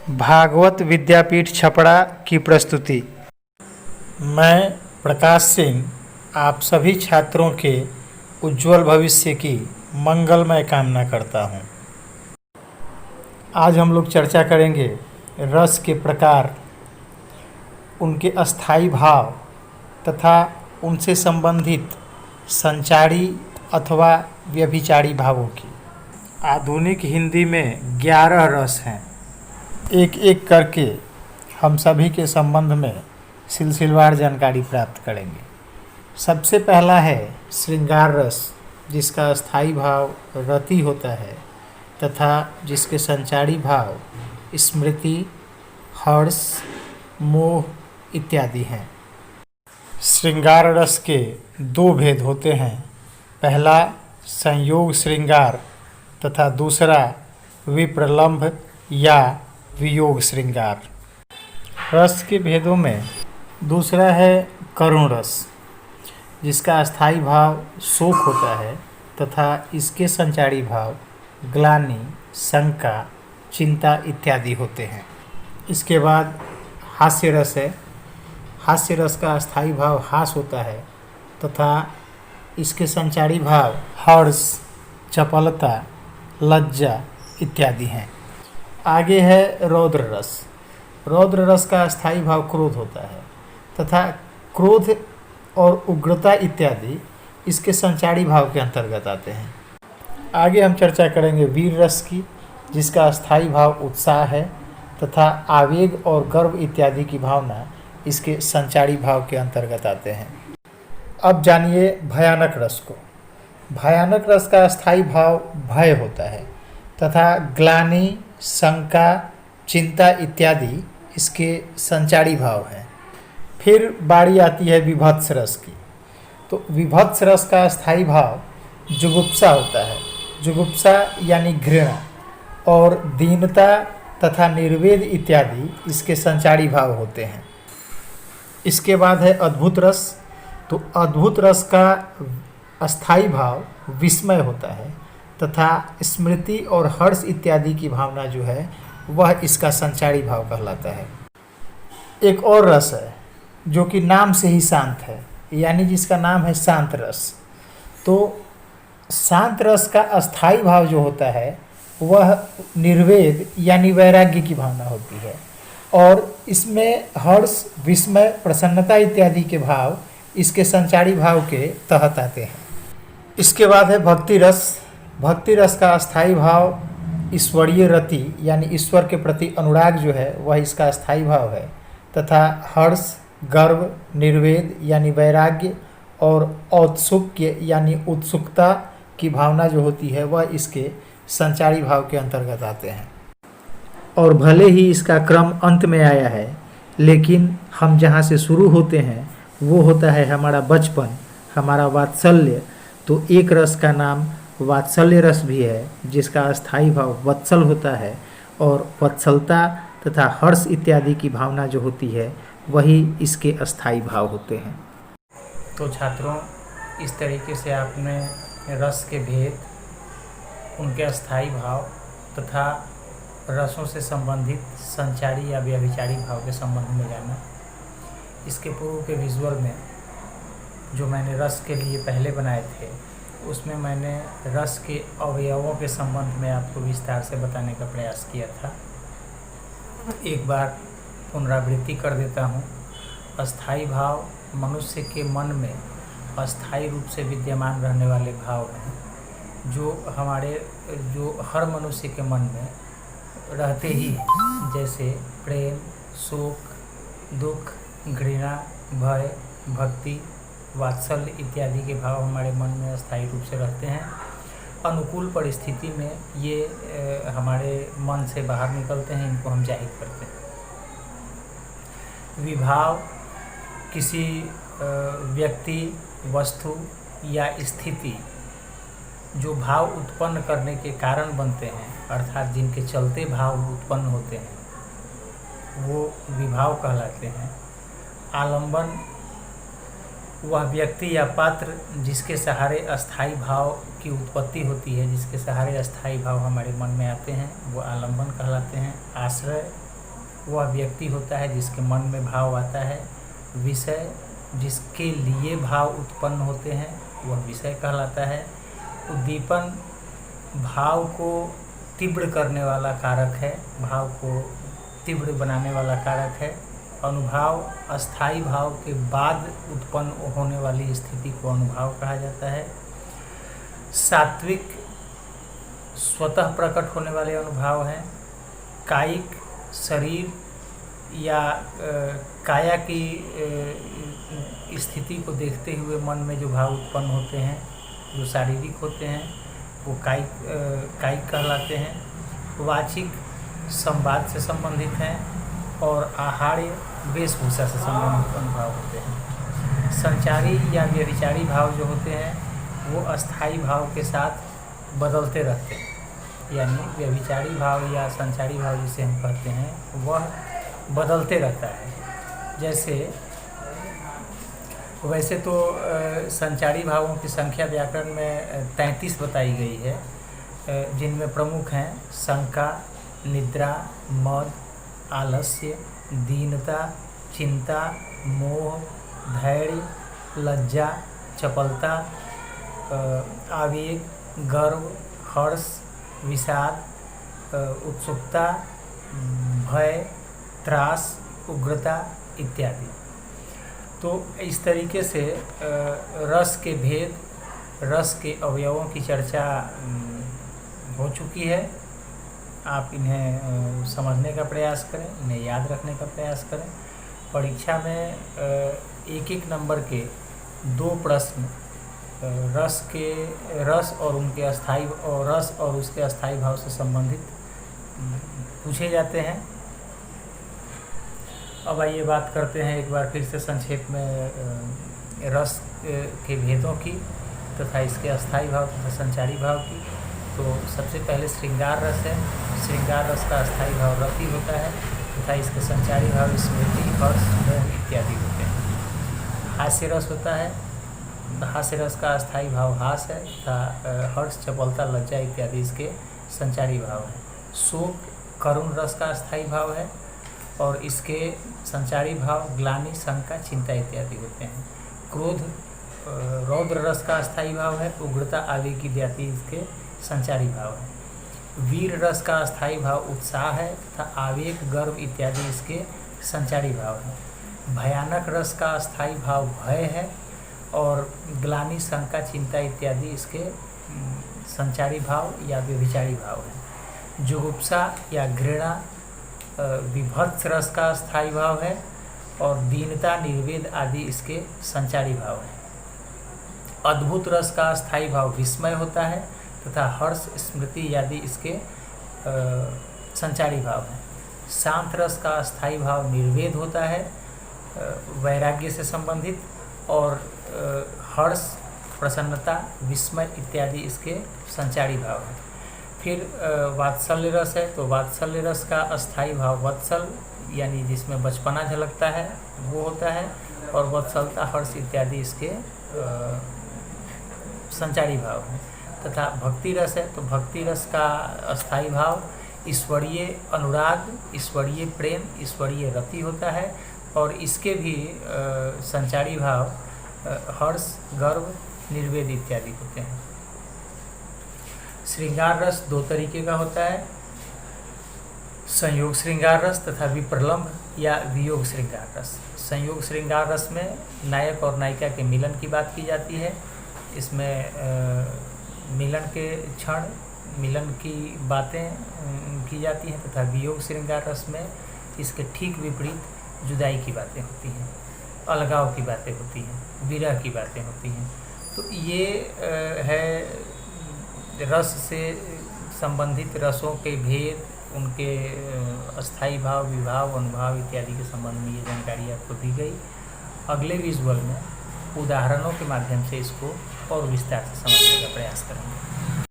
भागवत विद्यापीठ छपरा की प्रस्तुति। मैं प्रकाश सिंह आप सभी छात्रों के उज्जवल भविष्य की मंगलमय कामना करता हूँ। आज हम लोग चर्चा करेंगे रस के प्रकार, उनके अस्थाई भाव तथा उनसे संबंधित संचारी अथवा व्यभिचारी भावों की। आधुनिक हिंदी में 11 रस हैं। एक एक करके हम सभी के संबंध में सिलसिलेवार जानकारी प्राप्त करेंगे। सबसे पहला है श्रृंगार रस, जिसका स्थायी भाव रति होता है तथा जिसके संचारी भाव स्मृति, हर्ष, मोह इत्यादि हैं। श्रृंगार रस के 2 भेद होते हैं। पहला संयोग श्रृंगार तथा दूसरा विप्रलंभ या वियोग श्रृंगार। रस के भेदों में दूसरा है करुण रस, जिसका स्थायी भाव शोक होता है तथा इसके संचारी भाव ग्लानि, शंका, चिंता इत्यादि होते हैं। इसके बाद हास्य रस है। हास्य रस का स्थायी भाव हास होता है तथा इसके संचारी भाव हर्ष, चपलता, लज्जा इत्यादि हैं। आगे है रौद्र रस। रौद्र रस का स्थायी भाव क्रोध होता है तथा क्रोध और उग्रता इत्यादि इसके संचारी भाव के अंतर्गत आते हैं। आगे हम चर्चा करेंगे वीर रस की, जिसका स्थायी भाव उत्साह है तथा आवेग और गर्व इत्यादि की भावना इसके संचारी भाव के अंतर्गत आते हैं। अब जानिए भयानक रस को। भयानक रस का स्थायी भाव भय होता है तथा ग्लानि, शंका, चिंता इत्यादि इसके संचारी भाव हैं। फिर बारी आती है विभत्स रस की। तो विभत्स रस का स्थायी भाव जुगुप्सा होता है। जुगुप्सा यानी घृणा और दीनता तथा निर्वेद इत्यादि इसके संचारी भाव होते हैं। इसके बाद है अद्भुत रस। तो अद्भुत रस का अस्थाई भाव विस्मय होता है तथा स्मृति और हर्ष इत्यादि की भावना जो है वह इसका संचारी भाव कहलाता है। एक और रस है जो कि नाम से ही शांत है, यानी जिसका नाम है शांत रस। तो शांत रस का अस्थाई भाव जो होता है वह निर्वेद यानी वैराग्य की भावना होती है और इसमें हर्ष, विस्मय, प्रसन्नता इत्यादि के भाव इसके संचारी भाव के तहत आते हैं। इसके बाद है भक्ति रस। भक्ति रस का अस्थाई भाव ईश्वरीय रति यानी ईश्वर के प्रति अनुराग जो है वह इसका अस्थाई भाव है तथा हर्ष, गर्व, निर्वेद यानी वैराग्य और औत्सुक्य यानी उत्सुकता की भावना जो होती है वह इसके संचारी भाव के अंतर्गत आते हैं। और भले ही इसका क्रम अंत में आया है, लेकिन हम जहाँ से शुरू होते हैं वो होता है हमारा बचपन, हमारा वात्सल्य। तो एक रस का नाम वात्सल्य रस भी है, जिसका अस्थाई भाव वत्सल होता है और वत्सलता तथा हर्ष इत्यादि की भावना जो होती है वही इसके अस्थाई भाव होते हैं। तो छात्रों, इस तरीके से आपने रस के भेद, उनके अस्थाई भाव तथा रसों से संबंधित संचारी या व्यभिचारी भाव के संबंध में जाना। इसके पूर्व के विजुअल में जो मैंने रस के लिए पहले बनाए थे उसमें मैंने रस के अवयवों के संबंध में आपको विस्तार से बताने का प्रयास किया था। एक बार पुनरावृत्ति कर देता हूँ। अस्थाई भाव मनुष्य के मन में अस्थाई रूप से विद्यमान रहने वाले भाव हैं, जो हर मनुष्य के मन में रहते ही हैं, जैसे प्रेम, शोक, दुख, घृणा, भय, भक्ति, वात्सल्य इत्यादि के भाव हमारे मन में अस्थायी रूप से रहते हैं। अनुकूल परिस्थिति में ये हमारे मन से बाहर निकलते हैं, इनको हम जाहिर करते हैं। विभाव किसी व्यक्ति, वस्तु या स्थिति जो भाव उत्पन्न करने के कारण बनते हैं, अर्थात जिनके चलते भाव उत्पन्न होते हैं, वो विभाव कहलाते हैं। आलंबन वह व्यक्ति या पात्र जिसके सहारे अस्थाई भाव की उत्पत्ति होती है, जिसके सहारे अस्थाई भाव हमारे मन में आते हैं, वो आलंबन कहलाते हैं। आश्रय वह व्यक्ति होता है जिसके मन में भाव आता है। विषय, जिसके लिए भाव उत्पन्न होते हैं, वह विषय कहलाता है। उद्दीपन, भाव को तीव्र करने वाला कारक है, भाव को तीव्र बनाने वाला कारक है। अनुभाव, अस्थाई भाव के बाद उत्पन्न होने वाली स्थिति को अनुभाव कहा जाता है। सात्विक, स्वतः प्रकट होने वाले अनुभाव हैं। कायिक, शरीर या काया की स्थिति को देखते हुए मन में जो भाव उत्पन्न होते हैं, जो शारीरिक होते हैं, वो कायिक कहलाते हैं। वाचिक, संवाद से संबंधित हैं। और आहार्य, वेशभूषा से संबंधित अनुभाव होते हैं। संचारी या व्यभिचारी भाव जो होते हैं वो अस्थाई भाव के साथ बदलते रहते हैं, यानी व्यभिचारी भाव या संचारी भाव जिसे हम कहते हैं वह बदलते रहता है। जैसे वैसे तो संचारी भावों की संख्या व्याकरण में 33 बताई गई है, जिनमें प्रमुख हैं शंका, निद्रा, मद, आलस्य, दीनता, चिंता, मोह, धैर्य, लज्जा, चपलता, आवेग, गर्व, हर्ष, विषाद, उत्सुकता, भय, त्रास, उग्रता इत्यादि। तो इस तरीके से रस के भेद, रस के अवयवों की चर्चा हो चुकी है। आप इन्हें समझने का प्रयास करें, इन्हें याद रखने का प्रयास करें। परीक्षा में एक एक नंबर के 2 प्रश्न रस और उनके अस्थाई और रस और उसके अस्थाई भाव से संबंधित पूछे जाते हैं। अब आइए बात करते हैं एक बार फिर से संक्षेप में रस के भेदों की तथा इसके अस्थाई भाव तथा संचारी भाव की। तो सबसे पहले श्रृंगार रस है। श्रृंगार रस का अस्थाई भाव रति होता है तथा इसके संचारी भाव स्मृति, हर्ष, मोह इत्यादि होते हैं। हास्य रस होता है। हास्य रस का अस्थाई भाव हास है तथा हर्ष, चपलता, लज्जा इत्यादि इसके संचारी भाव हैं। शोक, करुण रस का अस्थाई भाव है और इसके संचारी भाव ग्लानि, शंका, चिंता इत्यादि होते हैं। क्रोध, रौद्र रस का अस्थाई भाव है। उग्रता, आवेग इत्यादि इसके संचारी भाव है। वीर रस का अस्थाई भाव उत्साह है तथा आवेग, गर्व इत्यादि इसके संचारी भाव हैं। भयानक रस का अस्थाई भाव भय है और ग्लानि, शंका, चिंता इत्यादि इसके संचारी भाव या व्यभिचारी भाव हैं। जुगुप्सा या घृणा विभत्स रस का स्थायी भाव है और दीनता, निर्वेद आदि इसके संचारी भाव हैं। अद्भुत रस का स्थायी भाव विस्मय होता है तथा हर्ष, स्मृति आदि इसके संचारी भाव हैं। शांत रस का स्थायी भाव निर्वेद होता है, वैराग्य से संबंधित, और हर्ष, प्रसन्नता, विस्मय इत्यादि इसके संचारी भाव हैं। फिर वात्सल्य रस है। तो वात्सल्य रस का अस्थाई भाव वत्सल यानी जिसमें बचपना झलकता है वो होता है और वत्सलता, हर्ष इत्यादि इसके संचारी भाव हैं। तथा भक्ति रस है। तो भक्ति रस का अस्थाई भाव ईश्वरीय अनुराग, ईश्वरीय प्रेम, ईश्वरीय रति होता है और इसके भी संचारी भाव हर्ष, गर्व, निर्वेद इत्यादि होते हैं। श्रृंगार रस 2 तरीके का होता है, संयोग श्रृंगार रस तथा विप्रलंभ या वियोग श्रृंगार रस। संयोग श्रृंगार रस में नायक और नायिका के मिलन की बात की जाती है। इसमें मिलन के क्षण, मिलन की बातें की जाती हैं तथा वियोग श्रृंगार रस में इसके ठीक विपरीत जुदाई की बातें होती हैं, अलगाव की बातें होती हैं, विरह की बातें होती हैं। तो ये है रस से संबंधित रसों के भेद, उनके अस्थाई भाव, विभाव, अनुभाव इत्यादि के संबंध में ये जानकारी आपको दी गई। अगले विजुअल में उदाहरणों के माध्यम से इसको और विस्तार से समझने का प्रयास करेंगे।